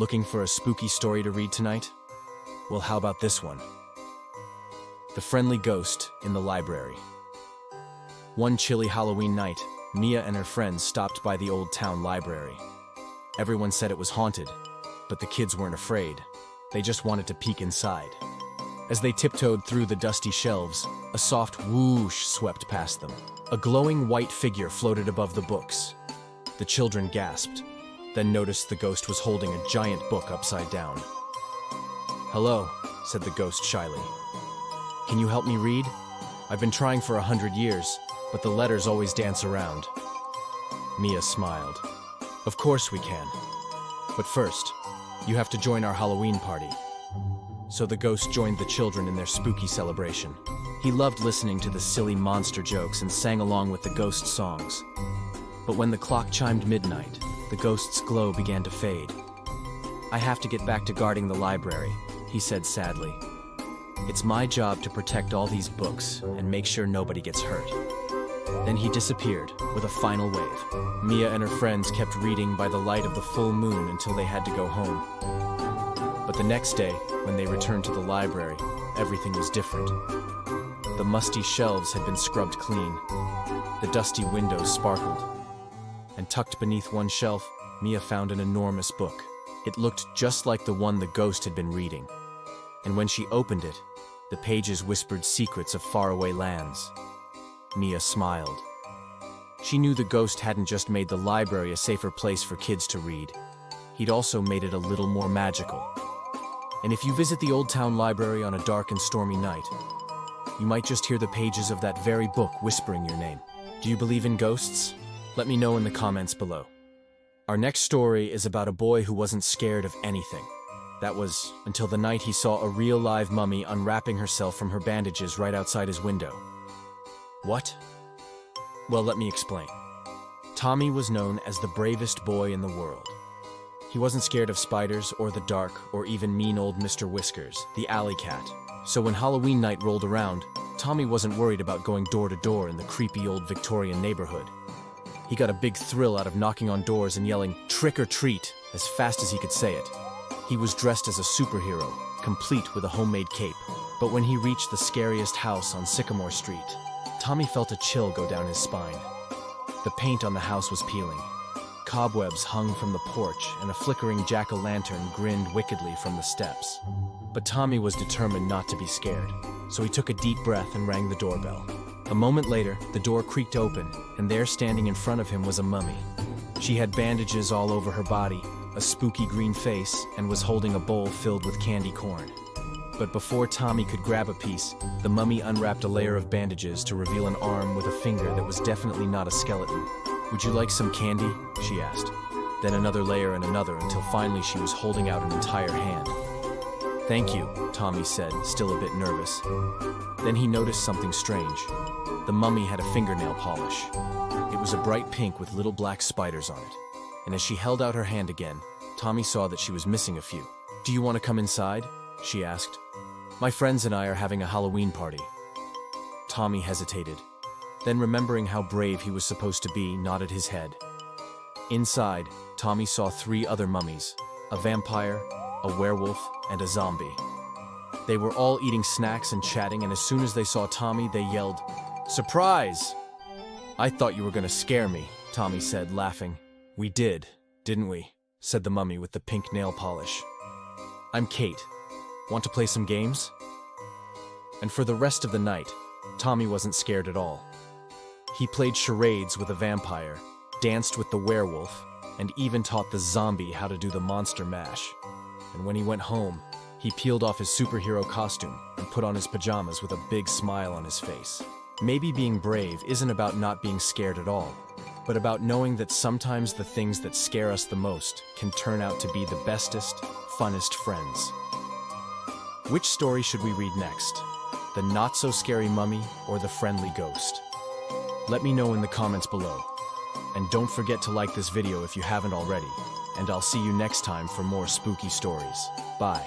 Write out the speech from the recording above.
Looking for a spooky story to read tonight? Well, how about this one? The Friendly Ghost in the Library. One chilly Halloween night, Mia and her friends stopped by the old town library. Everyone said it was haunted, but the kids weren't afraid. They just wanted to peek inside. As they tiptoed through the dusty shelves, a soft whoosh swept past them. A glowing white figure floated above the books. The children gasped, then noticed the ghost was holding a giant book upside down. "Hello," said the ghost shyly. "Can you help me read? I've been trying for 100 years, but the letters always dance around." Mia smiled. "Of course we can. But first, you have to join our Halloween party." So the ghost joined the children in their spooky celebration. He loved listening to the silly monster jokes and sang along with the ghost songs. But when the clock chimed midnight, the ghost's glow began to fade. "I have to get back to guarding the library," he said sadly. "It's my job to protect all these books and make sure nobody gets hurt." Then he disappeared with a final wave. Mia and her friends kept reading by the light of the full moon until they had to go home. But the next day, when they returned to the library, everything was different. The musty shelves had been scrubbed clean. The dusty windows sparkled. And tucked beneath one shelf, Mia found an enormous book. It looked just like the one the ghost had been reading. And when she opened it, the pages whispered secrets of faraway lands. Mia smiled. She knew the ghost hadn't just made the library a safer place for kids to read. He'd also made it a little more magical. And if you visit the Old Town Library on a dark and stormy night, you might just hear the pages of that very book whispering your name. Do you believe in ghosts? Let me know in the comments below. Our next story is about a boy who wasn't scared of anything. That was until the night he saw a real live mummy unwrapping herself from her bandages right outside his window. What? Well, let me explain. Tommy was known as the bravest boy in the world. He wasn't scared of spiders or the dark or even mean old Mr. Whiskers, the alley cat. So when Halloween night rolled around, Tommy wasn't worried about going door to door in the creepy old Victorian neighborhood. He got a big thrill out of knocking on doors and yelling, "Trick or treat," as fast as he could say it. He was dressed as a superhero, complete with a homemade cape. But when he reached the scariest house on Sycamore Street, Tommy felt a chill go down his spine. The paint on the house was peeling. Cobwebs hung from the porch, and a flickering jack-o'-lantern grinned wickedly from the steps. But Tommy was determined not to be scared, so he took a deep breath and rang the doorbell. A moment later, the door creaked open, and there standing in front of him was a mummy. She had bandages all over her body, a spooky green face, and was holding a bowl filled with candy corn. But before Tommy could grab a piece, the mummy unwrapped a layer of bandages to reveal an arm with a finger that was definitely not a skeleton. "Would you like some candy?" she asked. Then another layer and another until finally she was holding out an entire hand. "Thank you," Tommy said, still a bit nervous. Then he noticed something strange. The mummy had a fingernail polish. It was a bright pink with little black spiders on it. And as she held out her hand again, Tommy saw that she was missing a few. "Do you want to come inside?" she asked. "My friends and I are having a Halloween party." Tommy hesitated. Then, remembering how brave he was supposed to be, nodded his head. Inside, Tommy saw 3 other mummies, a vampire, a werewolf, and a zombie. They were all eating snacks and chatting, and as soon as they saw Tommy, they yelled, "Surprise!" "I thought you were going to scare me," Tommy said, laughing. "We did, didn't we?" said the mummy with the pink nail polish. "I'm Kate. Want to play some games?" And for the rest of the night, Tommy wasn't scared at all. He played charades with a vampire, danced with the werewolf, and even taught the zombie how to do the monster mash. And when he went home, he peeled off his superhero costume and put on his pajamas with a big smile on his face. Maybe being brave isn't about not being scared at all, but about knowing that sometimes the things that scare us the most can turn out to be the bestest, funnest friends. Which story should we read next? The not-so-scary mummy or the friendly ghost? Let me know in the comments below. And don't forget to like this video if you haven't already. And I'll see you next time for more spooky stories. Bye.